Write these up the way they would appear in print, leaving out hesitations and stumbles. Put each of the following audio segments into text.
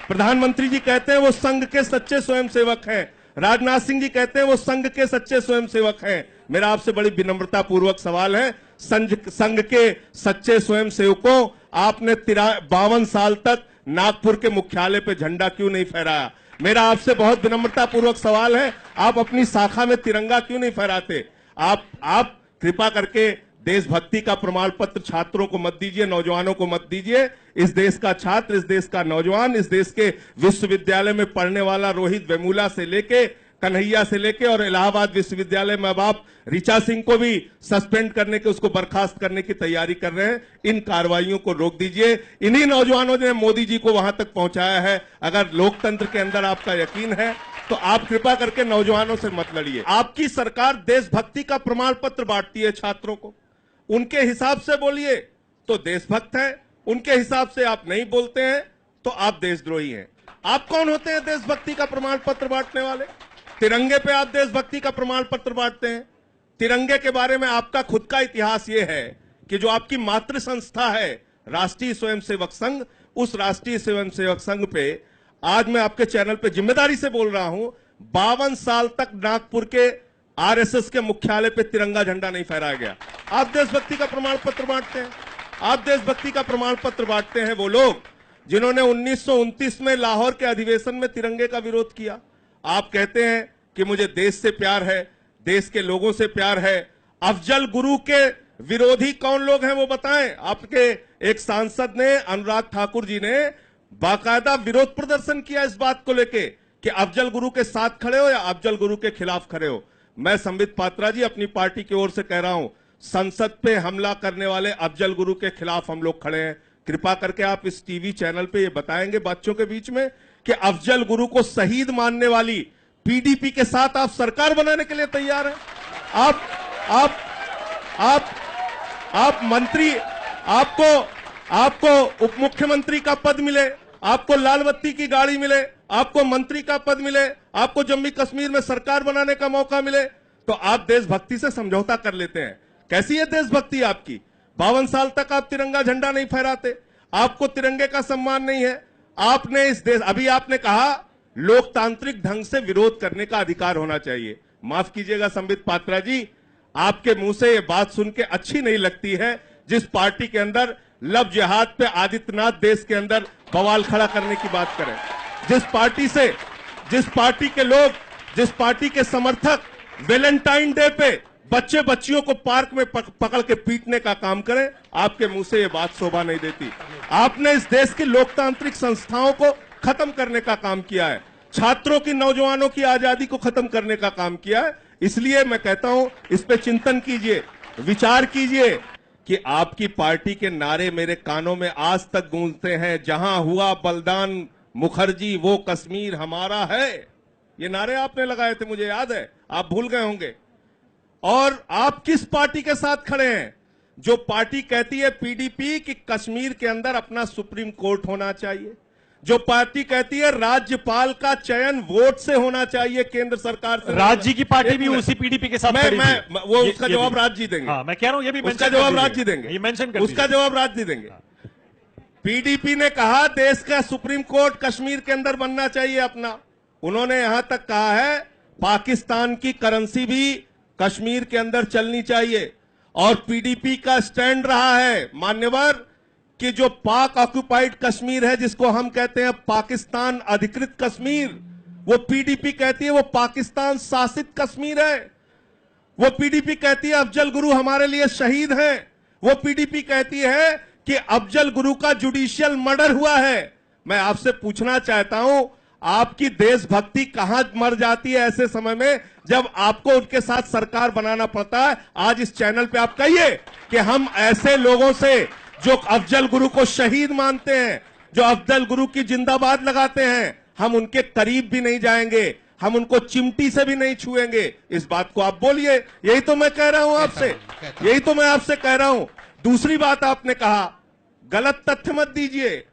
प्रधानमंत्री जी कहते हैं वो संघ के सच्चे स्वयंसेवक हैं। राजनाथ सिंह जी कहते हैं वो संघ के सच्चे स्वयंसेवक हैं। मेरा आपसे बड़ी विनम्रता पूर्वक सवाल है, संघ के सच्चे स्वयंसेवकों, आपने 52 साल तक नागपुर के मुख्यालय पे झंडा क्यों नहीं फहराया? मेरा आपसे बहुत विनम्रता पूर्वक सवाल है, आप अपनी शाखा में तिरंगा क्यों नहीं फहराते? आप कृपा करके देशभक्ति का प्रमाण पत्र छात्रों को मत दीजिए, नौजवानों को मत दीजिए। इस देश का छात्र, इस देश का नौजवान, इस देश के विश्वविद्यालय में पढ़ने वाला रोहित वेमुला से लेके, कन्हैया से लेके और इलाहाबाद विश्वविद्यालय में अब आप ऋचा सिंह को भी सस्पेंड करने के, उसको बर्खास्त करने की तैयारी कर रहे हैं। इन कार्रवाइयों को रोक दीजिए। इन्हीं नौजवानों ने मोदी जी को वहां तक पहुंचाया है। अगर लोकतंत्र के अंदर आपका यकीन है तो आप कृपा करके नौजवानों से मत लड़िए। आपकी सरकार देशभक्ति का प्रमाण पत्र बांटती है छात्रों को, उनके हिसाब से बोलिए तो देशभक्त हैं, उनके हिसाब से आप नहीं बोलते हैं तो आप देशद्रोही हैं। आप कौन होते हैं देशभक्ति का प्रमाण पत्र बांटने वाले? तिरंगे पे आप देशभक्ति का प्रमाण पत्र बांटते हैं। तिरंगे के बारे में आपका खुद का इतिहास यह है कि जो आपकी मातृ संस्था है राष्ट्रीय स्वयंसेवक संघ, उस राष्ट्रीय स्वयंसेवक संघ पे आज मैं आपके चैनल पे जिम्मेदारी से बोल रहा हूं, 52 साल तक नागपुर के आरएसएस के मुख्यालय पे तिरंगा झंडा नहीं फहराया गया। आप देशभक्ति का प्रमाण पत्र बांटते हैं। आप देशभक्ति का प्रमाण पत्र बांटते हैं वो लोग जिन्होंने 1929 में लाहौर के अधिवेशन में तिरंगे का विरोध किया। आप कहते हैं कि मुझे देश से प्यार है, देश के लोगों से प्यार है। अफजल गुरु के विरोधी कौन लोग हैं वो बताएं। आपके एक सांसद ने, अनुराग ठाकुर जी ने बाकायदा विरोध प्रदर्शन किया इस बात को लेके कि अफजल गुरु के साथ खड़े हो या अफजल गुरु के खिलाफ खड़े हो। मैं संबित पात्रा जी अपनी पार्टी की ओर से कह रहा हूं, संसद पे हमला करने वाले अफजल गुरु के खिलाफ हम लोग खड़े हैं। कृपा करके आप इस टीवी चैनल पे ये बताएंगे बच्चों के बीच में कि अफजल गुरु को शहीद मानने वाली पीडीपी के साथ आप सरकार बनाने के लिए तैयार हैं? आप मंत्री, आपको उप मुख्यमंत्री का पद मिले, आपको लाल बत्ती की गाड़ी मिले, आपको मंत्री का पद मिले, आपको जम्मू कश्मीर में सरकार बनाने का मौका मिले, तो आप देशभक्ति से समझौता कर लेते हैं। कैसी है देशभक्ति आपकी? 52 साल तक आप तिरंगा झंडा नहीं फहराते, आपको तिरंगे का सम्मान नहीं है। आपने इस देश, अभी आपने कहा लोकतांत्रिक ढंग से विरोध करने का अधिकार होना चाहिए। माफ कीजिएगा संबित पात्रा जी, आपके मुंह से ये बात सुन के अच्छी नहीं लगती है। जिस पार्टी के अंदर लव जिहाद पे आदित्यनाथ देश के अंदर बवाल खड़ा करने की बात करें, जिस पार्टी के समर्थक वैलेंटाइन डे पे बच्चे बच्चियों को पार्क में पकड़ के पीटने का काम करें, आपके मुंह से ये बात शोभा नहीं देती। आपने इस देश की लोकतांत्रिक संस्थाओं को खत्म करने का काम किया है, छात्रों की, नौजवानों की आजादी को खत्म करने का काम किया है। इसलिए मैं कहता हूं इस पे चिंतन कीजिए, विचार कीजिए कि आपकी पार्टी के नारे मेरे कानों में आज तक गूंजते हैं, जहां हुआ बलिदान मुखर्जी वो कश्मीर हमारा है। ये नारे आपने लगाए थे, मुझे याद है, आप भूल गए होंगे। और आप किस पार्टी के साथ खड़े हैं? जो पार्टी कहती है पीडीपी कि कश्मीर के अंदर अपना सुप्रीम कोर्ट होना चाहिए, जो पार्टी कहती है राज्यपाल का चयन वोट से होना चाहिए केंद्र सरकार से। राज्य की पार्टी भी उसी पीडीपी के साथ खड़ी थी। वो उसका जवाब राज जी देंगे। मैं कह रहा हूं ये भी उसका जवाब राज जी देंगे, ये मेंशन कर उसका जवाब राज जी देंगे। पीडीपी ने कहा देश का सुप्रीम कोर्ट कश्मीर के अंदर बनना चाहिए अपना। उन्होंने यहां तक कहा है पाकिस्तान की करेंसी भी कश्मीर के अंदर चलनी चाहिए। और पीडीपी का स्टैंड रहा है मान्यवर कि जो पाक ऑक्युपाइड कश्मीर है, जिसको हम कहते हैं पाकिस्तान अधिकृत कश्मीर, वो पीडीपी कहती है वो पाकिस्तान शासित कश्मीर है। वो पीडीपी कहती है अफजल गुरु हमारे लिए शहीद हैं। वो पीडीपी कहती है कि अफजल गुरु का जुडिशियल मर्डर हुआ है। मैं आपसे पूछना चाहता हूं, आपकी देशभक्ति कहां मर जाती है ऐसे समय में जब आपको उनके साथ सरकार बनाना पड़ता है? आज इस चैनल पे आप कहिए कि हम ऐसे लोगों से जो अफजल गुरु को शहीद मानते हैं, जो अफजल गुरु की जिंदाबाद लगाते हैं, हम उनके करीब भी नहीं जाएंगे, हम उनको चिमटी से भी नहीं छुएंगे। इस बात को आप बोलिए। यही तो मैं कह रहा हूं आपसे, यही तो मैं आपसे कह रहा हूं। दूसरी बात आपने कहा, गलत तथ्य मत दीजिए।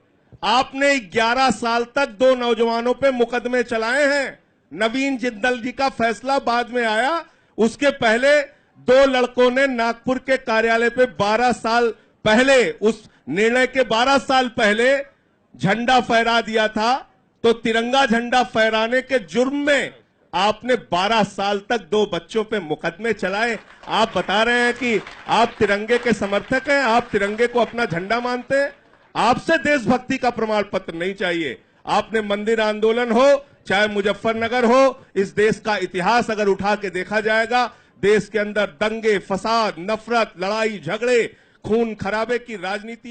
आपने 11 साल तक 2 नौजवानों पे मुकदमे चलाए हैं। नवीन जिंदल जी का फैसला बाद में आया, उसके पहले 2 लड़कों ने नागपुर के कार्यालय पे 12 साल पहले, उस निर्णय के 12 साल पहले झंडा फहरा दिया था। तो तिरंगा झंडा फहराने के जुर्म में आपने 12 साल तक 2 बच्चों पे मुकदमे चलाए। आप बता रहे हैं कि आप तिरंगे के समर्थक हैं, आप तिरंगे को अपना झंडा मानते हैं। आपसे देशभक्ति का प्रमाण पत्र नहीं चाहिए। आपने मंदिर आंदोलन हो चाहे मुजफ्फरनगर हो, इस देश का इतिहास अगर उठा के देखा जाएगा, देश के अंदर दंगे, फसाद, नफरत, लड़ाई झगड़े, खून खराबे की राजनीति